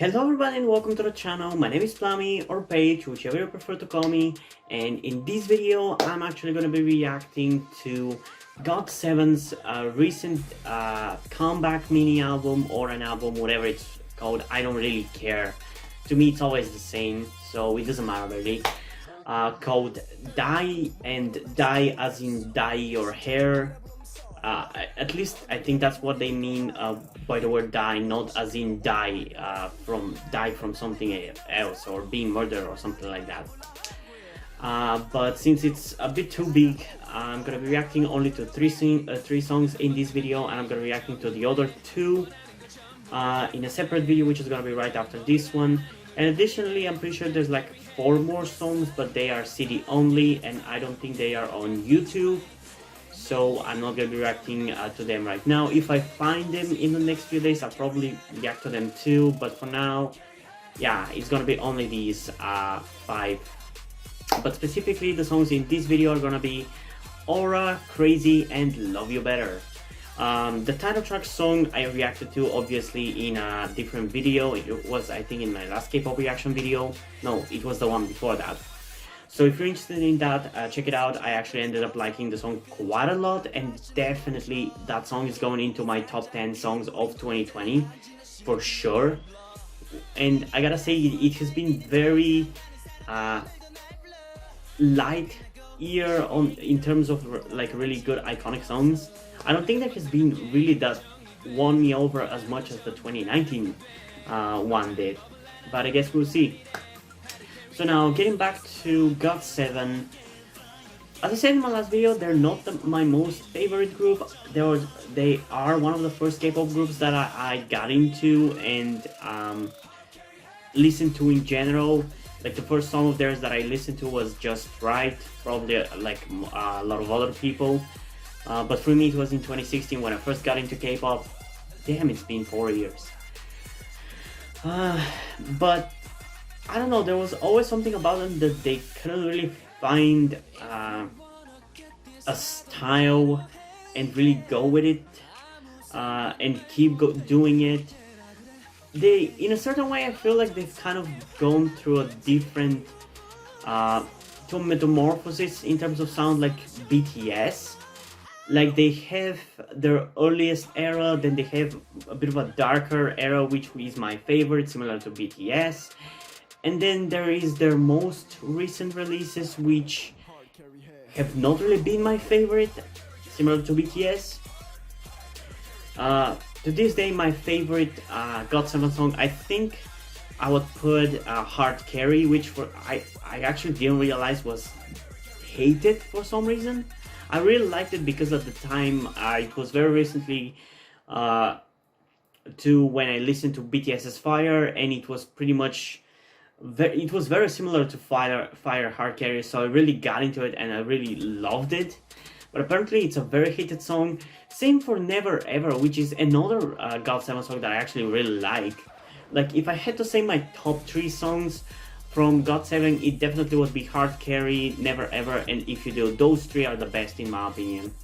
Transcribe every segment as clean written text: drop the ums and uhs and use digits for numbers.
Hello everybody and welcome to the channel. My name is Plami or Paige, whichever you prefer to call me, and in this video I'm actually going to be reacting to GOT7's recent comeback mini album or an album, whatever it's called. I don't really care. To me it's always the same, so it doesn't matter really. Called Dye, and dye as in dye your hair. At least I think that's what they mean by the word die, not as in die from something else or being murdered or something like that. But since it's a bit too big, I'm gonna be reacting only to three songs in this video, and I'm gonna be reacting to the other two in a separate video, which is gonna be right after this one. And additionally, I'm pretty sure there's like 4 more songs, but they are CD only, and I don't think they are on YouTube. So I'm not going to be reacting to them right now. If I find them in the next few days, I'll probably react to them too. But for now, yeah, it's going to be only these 5. But specifically, the songs in this video are going to be Aura, Crazy, and Love You Better. The title track song I reacted to obviously in a different video. It was, I think, in my last K-pop reaction video. No, it was the one before that. So if you're interested in that, check it out. I actually ended up liking the song quite a lot, and definitely that song is going into my top 10 songs of 2020 for sure. And I gotta say, it has been very light year in terms of like really good iconic songs. I don't think there has been really that won me over as much as the 2019 one did, but I guess we'll see. So now, getting back to GOT7, as I said in my last video, they're not my most favorite group. They are one of the first K-pop groups that I got into and listened to in general. Like the first song of theirs that I listened to was Just Right, probably like a lot of other people. But for me it was in 2016 when I first got into K-pop. Damn, it's been 4 years. But I don't know, there was always something about them that they couldn't really find a style and really go with it and keep doing it. They, in a certain way, I feel like they've kind of gone through a different metamorphosis in terms of sound, like BTS. Like they have their earliest era, then they have a bit of a darker era, which is my favorite, similar to BTS. And then there is their most recent releases, which have not really been my favorite, similar to BTS. To this day, my favorite GOT7 song, I think I would put Hard Carry, which I actually didn't realize was hated for some reason. I really liked it because at the time, it was very recently to when I listened to BTS's Fire, and it was pretty much it was very similar to Fire Hard Carry, so I really got into it and I really loved it. But apparently it's a very hated song. Same for Never Ever, which is another GOT7 song that I actually really like. Like if I had to say my top 3 songs from GOT7, it definitely would be Hard Carry, Never Ever, and If You Do. Those 3 are the best in my opinion.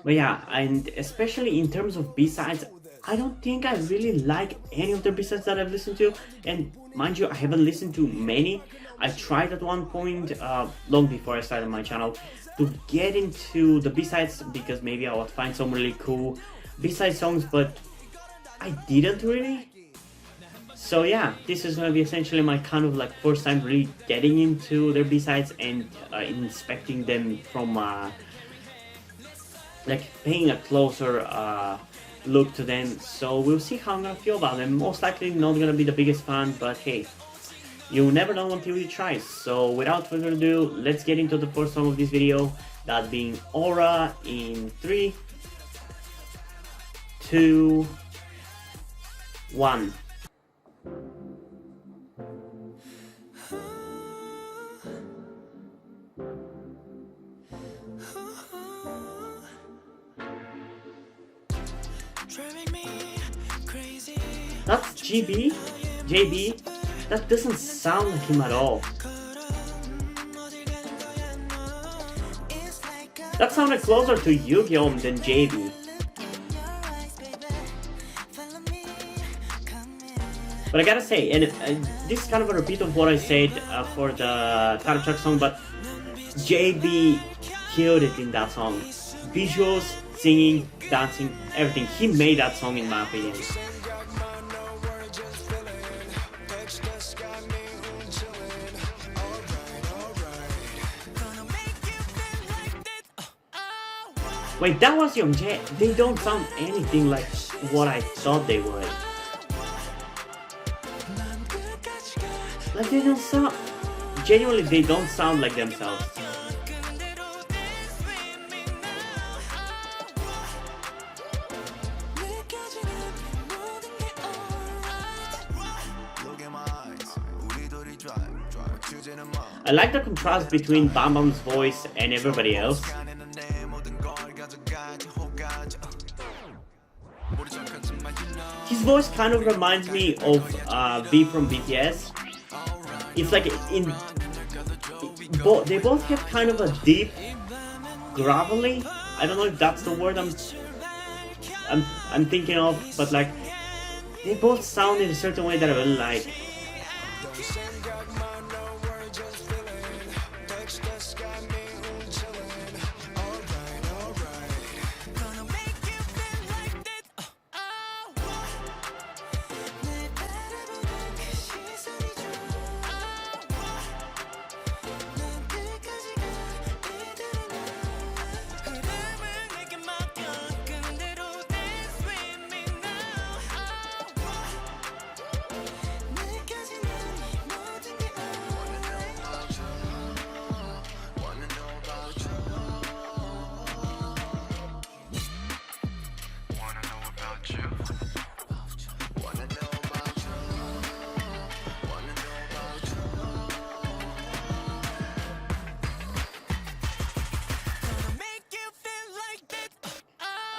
But yeah, and especially in terms of B-sides, I don't think I really like any of the B-sides that I've listened to, and mind you, I haven't listened to many. I tried at one point, long before I started my channel, to get into the B-sides because maybe I would find some really cool B-side songs, but I didn't really. So yeah, this is gonna be essentially my kind of like first time really getting into their B-sides and inspecting them from like paying a closer look to them. So we'll see how I'm gonna feel about them. Most likely not gonna be the biggest fan, but hey, you never know until you try. So without further ado, let's get into the first song of this video, that being Aura, in 3, 2, 1. That's JB? That doesn't sound like him at all. That sounded closer to Yu-Gi-Oh than JB. But I gotta say, and this is kind of a repeat of what I said for the title track song, but JB killed it in that song. Visuals, singing, dancing, everything. He made that song in my opinion. Wait, that was Youngjae. They don't sound anything like what I thought they would. Like they don't sound... Genuinely, they don't sound like themselves. I like the contrast between Bam Bam's voice and everybody else. His voice kind of reminds me of V from BTS. It's like they both have kind of a deep, gravelly. I don't know if that's the word I'm thinking of, but like they both sound in a certain way that I really like.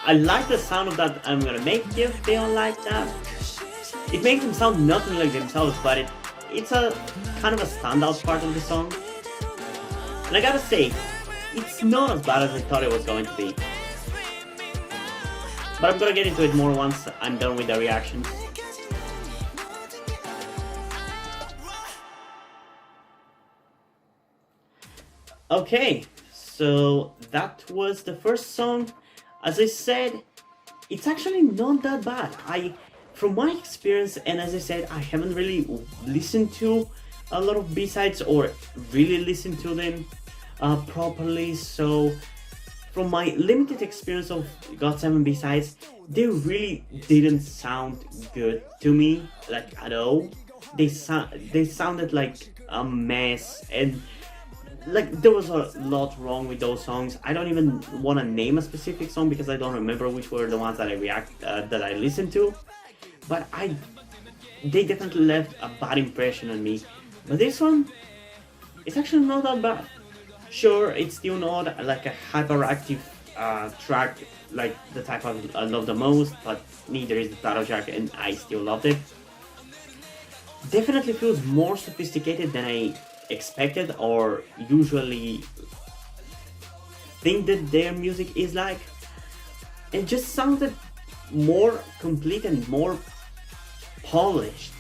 I like the sound of that. I'm gonna make you feel like that. It makes them sound nothing like themselves, but it's a kind of a standout part of the song. And I gotta say, it's not as bad as I thought it was going to be. But I'm gonna get into it more once I'm done with the reaction. Okay, so that was the first song. As I said, it's actually not that bad. From my experience, and as I said, I haven't really listened to a lot of B-sides or really listened to them properly. So, from my limited experience of GOT7 B-sides, they really didn't sound good to me, like at all. They sounded like a mess, and like there was a lot wrong with those songs. I don't even want to name a specific song because I don't remember which were the ones that I listened to. But they definitely left a bad impression on me. But this one, it's actually not that bad. Sure, it's still not like a hyperactive track like the type I love the most, but neither is the title track, and I still loved it. Definitely feels more sophisticated than I expected or usually think that their music is like. It just sounded more complete and more polished.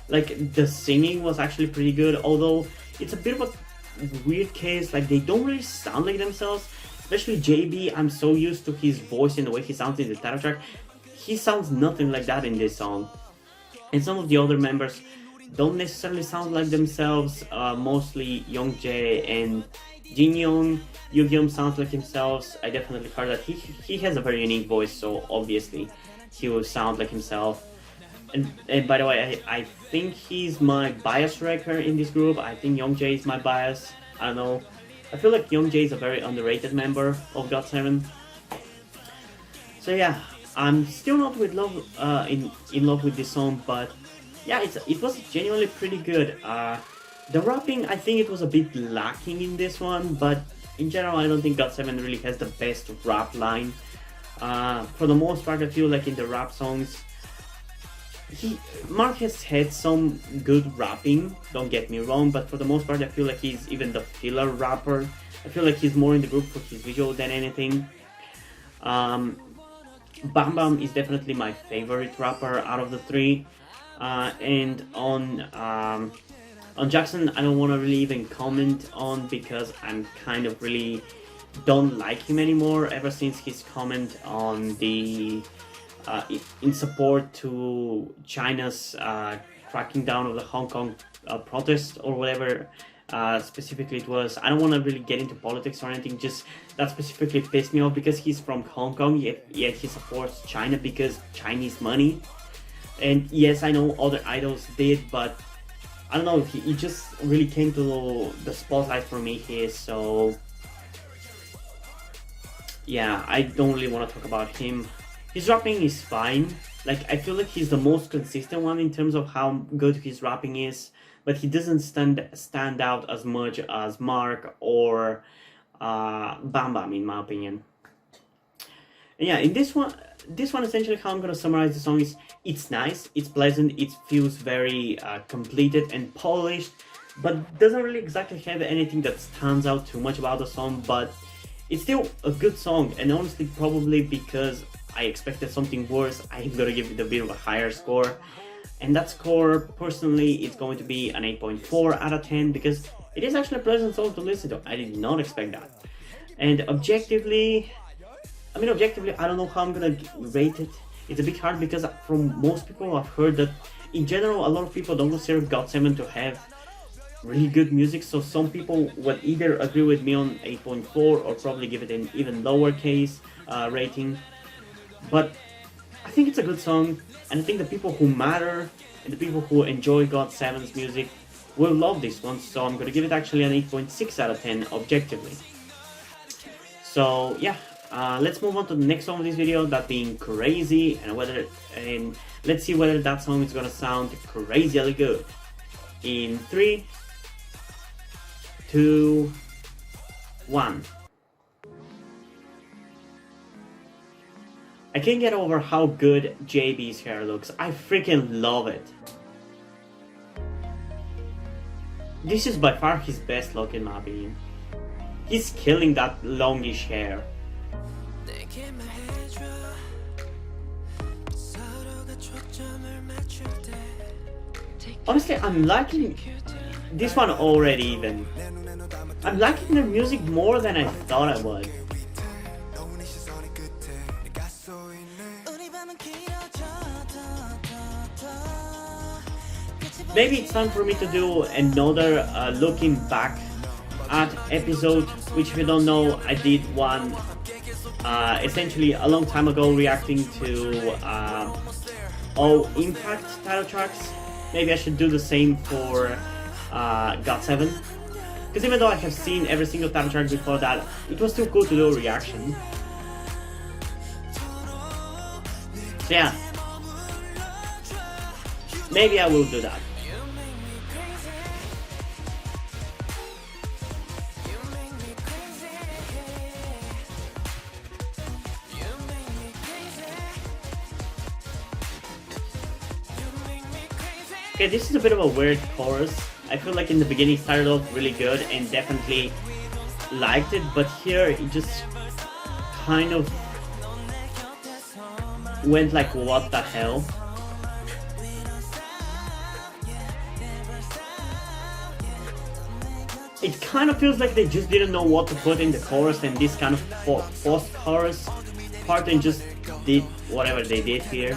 Like the singing was actually pretty good, although it's a bit of a weird case. Like they don't really sound like themselves, especially JB. I'm so used to his voice and the way he sounds in the title track. He sounds nothing like that in this song, and some of the other members don't necessarily sound like themselves. Mostly Youngjae and Jinyoung. Yugyeom sounds like himself. I definitely heard that he has a very unique voice, so obviously he will sound like himself. And by the way, I think he's my bias wrecker in this group. I think Youngjae is my bias. I don't know. I feel like Youngjae is a very underrated member of GOT7. So yeah, I'm still not with in love with this song, but yeah, it was genuinely pretty good. The rapping, I think it was a bit lacking in this one, but in general, I don't think GOT7 really has the best rap line. For the most part, I feel like in the rap songs, Mark has had some good rapping, don't get me wrong, but for the most part I feel like he's even the filler rapper. I feel like he's more in the group for his visual than anything. Bam Bam is definitely my favorite rapper out of the three. And on Jackson, I don't want to really even comment on, because I'm kind of really don't like him anymore ever since his comment on the in support to China's cracking down of the Hong Kong protest or whatever. Specifically it was. I don't want to really get into politics or anything, just that specifically pissed me off, because he's from Hong Kong, yet he supports China because Chinese money. And yes, I know other idols did, but I don't know, he just really came to the spotlight for me here, so yeah, I don't really want to talk about him. His rapping is fine. Like, I feel like he's the most consistent one in terms of how good his rapping is, but he doesn't stand out as much as Mark or Bam Bam, in my opinion. And yeah, in this one essentially how I'm gonna summarize the song is, it's nice, it's pleasant, it feels very completed and polished, but doesn't really exactly have anything that stands out too much about the song, but it's still a good song. And honestly, probably because I expected something worse, I'm gonna give it a bit of a higher score. And that score, personally, is going to be an 8.4 out of 10, because it is actually a pleasant song to listen to. I did not expect that. And objectively, I don't know how I'm gonna rate it. It's a bit hard, because from most people I've heard that in general a lot of people don't consider GOT7 to have really good music, so some people would either agree with me on 8.4 or probably give it an even lower case rating. But I think it's a good song, and I think the people who matter and the people who enjoy GOT7's music will love this one, so I'm gonna give it actually an 8.6 out of 10 objectively. So yeah, let's move on to the next song of this video, that being Crazy, and let's see whether that song is gonna sound crazily good. In 3, 2, 1. I can't get over how good JB's hair looks. I freaking love it. This is by far his best look in my opinion. He's killing that longish hair. Honestly, I'm liking this one already even. I'm liking the music more than I thought I would. Maybe it's time for me to do another looking back at episode, which if you don't know, I did one essentially a long time ago reacting to all Impact title tracks. Maybe I should do the same for GOT7, because even though I have seen every single title track before that, it was still cool to do a reaction. So yeah, maybe I will do that. Okay, this is a bit of a weird chorus. I feel like in the beginning it started off really good and definitely liked it, but here it just kind of went like, what the hell? It kind of feels like they just didn't know what to put in the chorus and this kind of post-chorus part, and just did whatever they did here.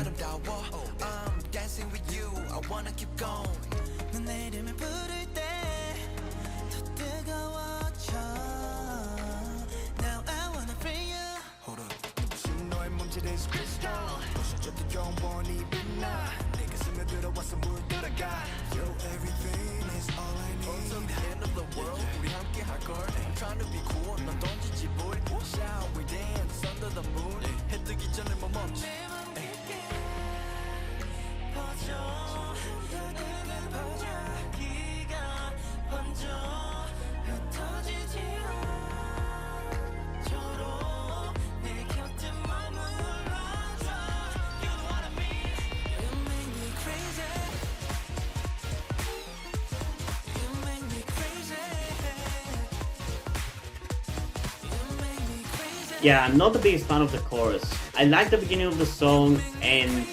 Yeah, I'm not the biggest fan of the chorus. I like the beginning of the song and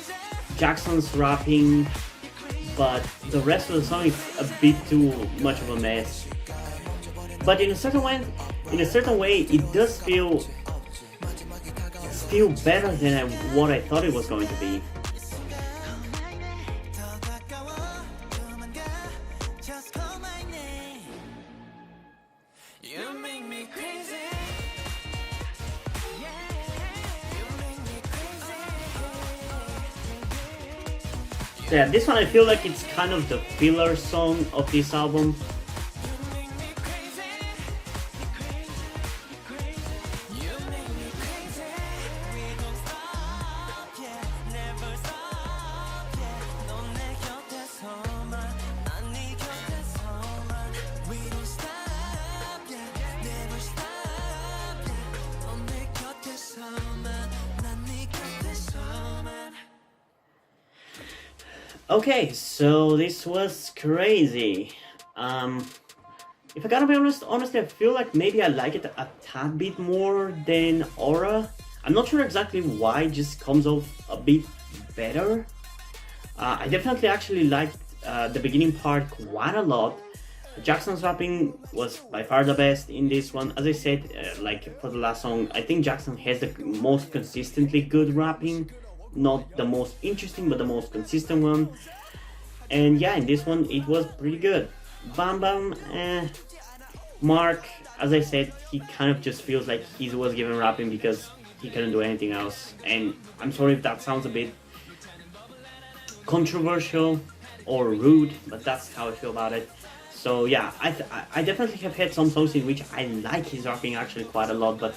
Jackson's rapping, but the rest of the song is a bit too much of a mess. But in a certain way, it does feel still better than what I thought it was going to be. So yeah, this one I feel like it's kind of the filler song of this album. Okay, so this was crazy. If I gotta be honest, honestly, I feel like maybe I like it a tad bit more than Aura. I'm not sure exactly why, it just comes off a bit better. I definitely actually liked the beginning part quite a lot. Jackson's rapping was by far the best in this one. As I said, like for the last song, I think Jackson has the most consistently good rapping. Not the most interesting, but the most consistent one. And yeah, in this one, it was pretty good. Bam Bam, Mark, as I said, he kind of just feels like he was given rapping because he couldn't do anything else. And I'm sorry if that sounds a bit controversial or rude, but that's how I feel about it. So yeah, I definitely have had some songs in which I like his rapping actually quite a lot, but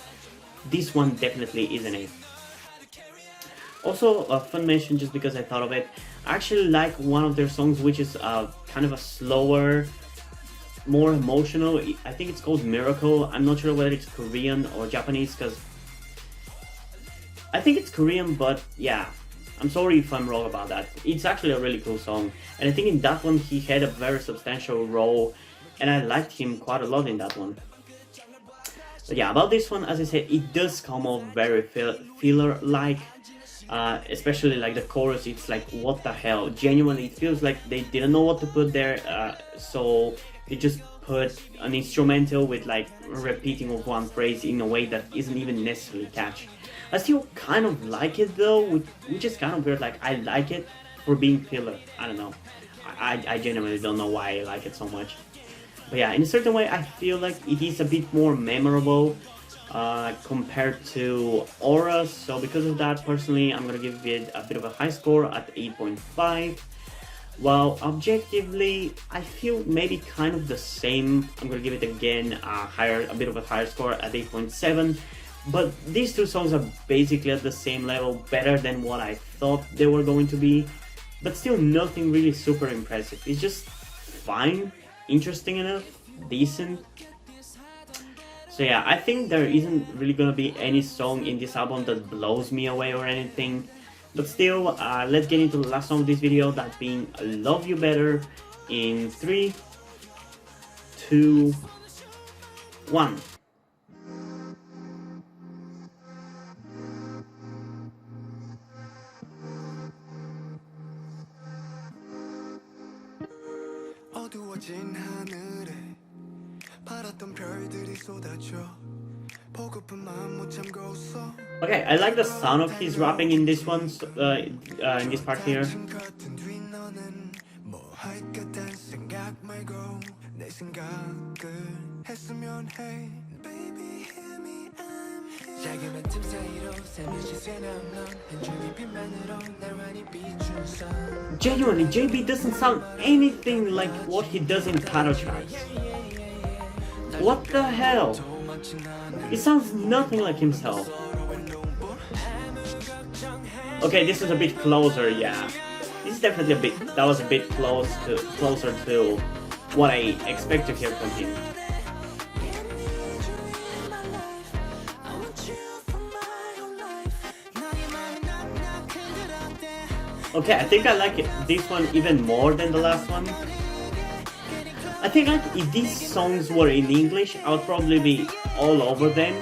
this one definitely isn't it. Also, a fun mention just because I thought of it, I actually like one of their songs which is kind of a slower, more emotional. I think it's called Miracle. I'm not sure whether it's Korean or Japanese because I think it's Korean, but yeah, I'm sorry if I'm wrong about that. It's actually a really cool song, and I think in that one he had a very substantial role, and I liked him quite a lot in that one. But yeah, about this one, as I said, it does come off very filler-like. Especially like the chorus, it's like, what the hell? Genuinely, it feels like they didn't know what to put there, so they just put an instrumental with like repeating of one phrase in a way that isn't even necessarily catchy. I still kind of like it though, which is kind of weird. Like, I like it for being filler. I don't know. I genuinely don't know why I like it so much. But yeah, in a certain way, I feel like it is a bit more memorable compared to Aura, so because of that, personally, I'm gonna give it a bit of a high score at 8.5. While objectively, I feel maybe kind of the same. I'm gonna give it again a bit of a higher score at 8.7. But these two songs are basically at the same level, better than what I thought they were going to be, but still nothing really super impressive. It's just fine, interesting enough, decent. So yeah, I think there isn't really gonna be any song in this album that blows me away or anything. But still, let's get into the last song of this video, that being Love You Better, in 3, 2, 1. 어두워진 하늘에 파랗던 별들이 쏟아져 보고픈 마음 못 참고 웃어. Okay, I like the sound of his rapping in this one, in this part here. Genuinely, JB doesn't sound anything like what he does in title tracks. What the hell? He sounds nothing like himself. Okay, this is a bit closer, yeah. This is definitely that was a bit closer to what I expect to hear from him. Okay, I think I like this one even more than the last one. I think like if these songs were in English, I would probably be all over them.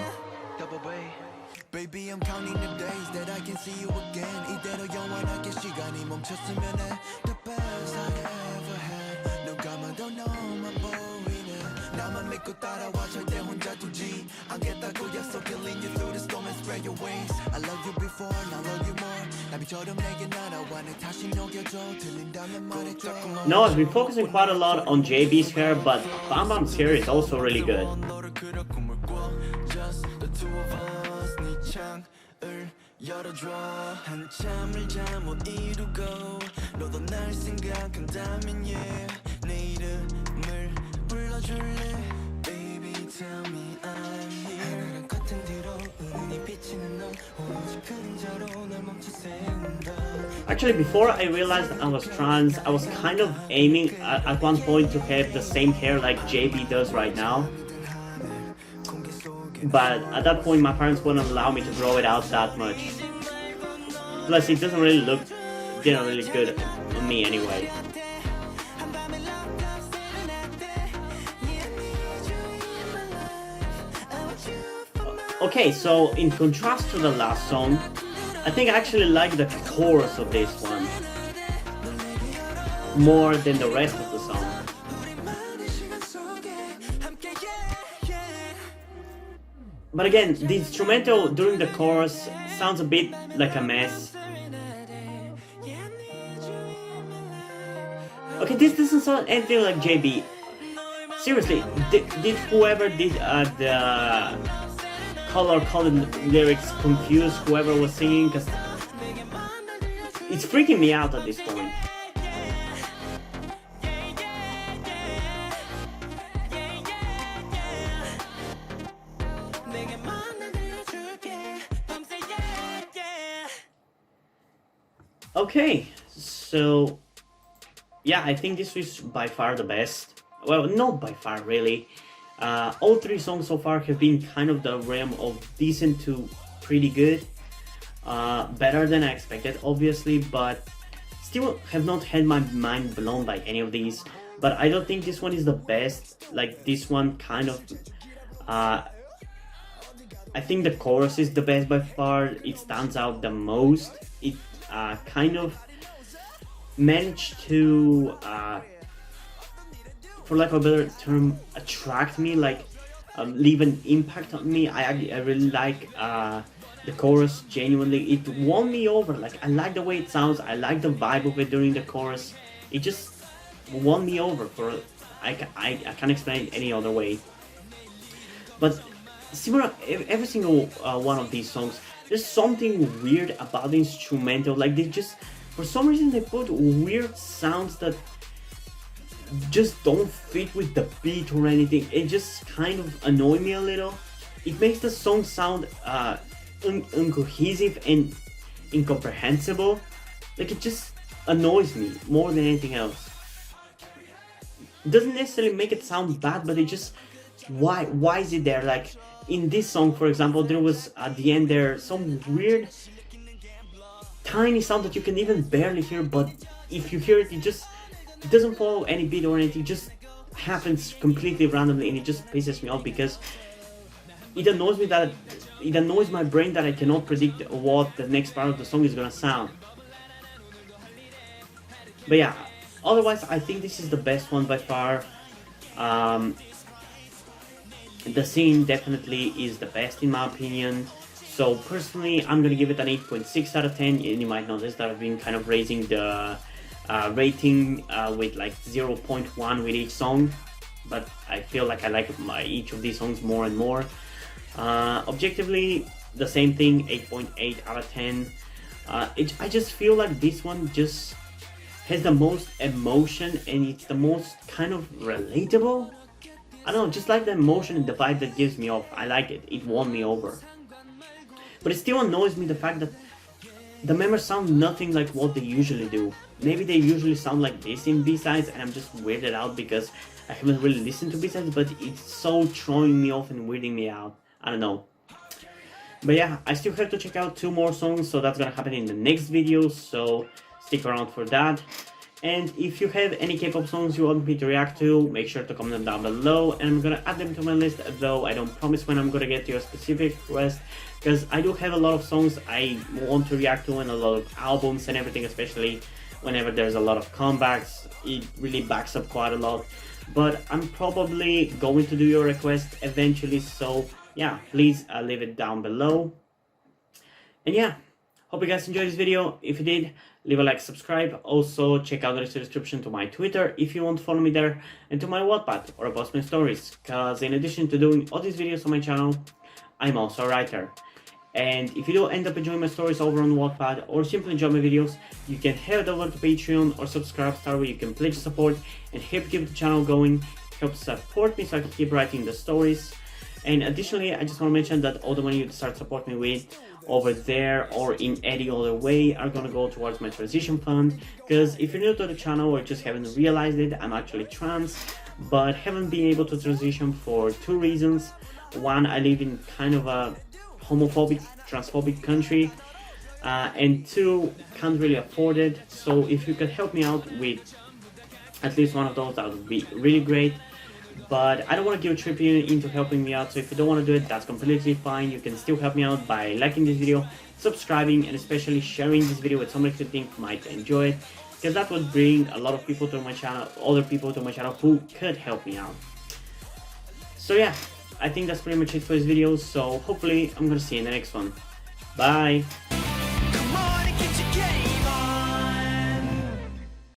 Baby, I'm counting the days that I can see you again. 이대로 영원하게 시간이 멈췄으면 해. The best 따라와 절대 혼자 두지 않겠다고 약속해 lead you through the storm and spread your wings I love you before and I love you more 나비처럼 내게 날아와 내 다시 녹여줘 들린다면 말해줘 No, I've been focusing quite a lot on JB's hair, but Bam Bam's hair is also really good. Just the two of us 네 창을 열어줘 한참을 잠 못 이루고 너도 날 생각한다면 yeah 내 이름을 불러줄래 Baby tell me I'm here 하늘은 커튼 뒤로 은은히 비치는 넌 오로지 그림자로 날 멈춰 세운다 Actually, before I realized I was trans, I was kind of aiming at one point to have the same hair like JB does right now. But at that point, my parents wouldn't allow me to grow it out that much. Plus, it didn't really look good on me anyway. Okay, so in contrast to the last song, I think I actually like the chorus of this one more than the rest of the song. But again, the instrumental during the chorus sounds a bit like a mess. Okay, this doesn't sound anything like JB. Seriously, did whoever did the color-coded lyrics confuse whoever was singing? Because it's freaking me out at this point. Okay, so yeah, I think this was by far the best. Well, not by far really. All three songs so far have been kind of the realm of decent to pretty good. Better than I expected, obviously, but still have not had my mind blown by any of these. But I don't think this one is the best. Like, this one kind of... I think the chorus is the best by far. It stands out the most. It kind of managed to... for lack of a better term, attract me, like leave an impact on me. I really like the chorus, genuinely. It won me over. Like, I like the way it sounds, I like the vibe of it during the chorus. It just won me over. For I can't explain it any other way. But similar, every single one of these songs, there's something weird about the instrumental. Like, they just, for some reason, they put weird sounds that just don't fit with the beat or anything. It just kind of annoys me a little. It makes the song sound uncohesive and incomprehensible. Like, it just annoys me more than anything else. It doesn't necessarily make it sound bad, but it just, why is it there? Like, in this song, for example, there was at the end there some weird tiny sound that you can even barely hear, but if you hear it, it doesn't follow any beat or anything. It just happens completely randomly, and it just pisses me off because it annoys my brain that I cannot predict what the next part of the song is gonna sound. But yeah, otherwise I think this is the best one by far. The scene definitely is the best in my opinion. So personally, I'm gonna give it an 8.6 out of 10. And you might notice that I've been kind of raising the rating with like 0.1 with each song, but I feel like I like each of these songs more and more. Objectively, the same thing, 8.8 out of 10. I just feel like this one just has the most emotion, and it's the most kind of relatable. I don't know, just like the emotion and the vibe that gives me off. I like it. It won me over. But it still annoys me the fact that the members sound nothing like what they usually do. Maybe they usually sound like this in B-sides, and I'm just weirded out because I haven't really listened to B-sides, but it's so throwing me off and weirding me out. I don't know. But yeah, I still have to check out 2 more songs, so that's gonna happen in the next video, so stick around for that. And if you have any K-pop songs you want me to react to, make sure to comment them down below, and I'm gonna add them to my list, though I don't promise when I'm gonna get to your specific request, because I do have a lot of songs I want to react to and a lot of albums and everything, especially whenever there's a lot of comebacks. It really backs up quite a lot. but I'm probably going to do your request eventually, so yeah, please leave it down below. And yeah, hope you guys enjoyed this video. If you did, leave a like, subscribe. Also, check out the description to my Twitter if you want to follow me there, and to my Wattpad or post my stories, because in addition to doing all these videos on my channel, I'm also a writer. And if you do end up enjoying my stories over on Wattpad or simply enjoy my videos, you can head over to Patreon or Subscribestar, where you can pledge support and help keep the channel going, help support me so I can keep writing the stories. And additionally, I just want to mention that all the money you start supporting me with over there or in any other way are going to go towards my transition fund, because if you're new to the channel or just haven't realized it, I'm actually trans, but haven't been able to transition for two reasons. One, I live in kind of a homophobic, transphobic country, and two, can't really afford it. So if you could help me out with at least one of those, that would be really great. But I don't want to guilt trip you into helping me out, so if you don't want to do it, that's completely fine. You can still help me out by liking this video, subscribing, and especially sharing this video with somebody you think might enjoy it, because that would bring a lot of people to my channel, other people to my channel who could help me out. So yeah, I think that's pretty much it for this video, so hopefully I'm gonna see you in the next one. Bye!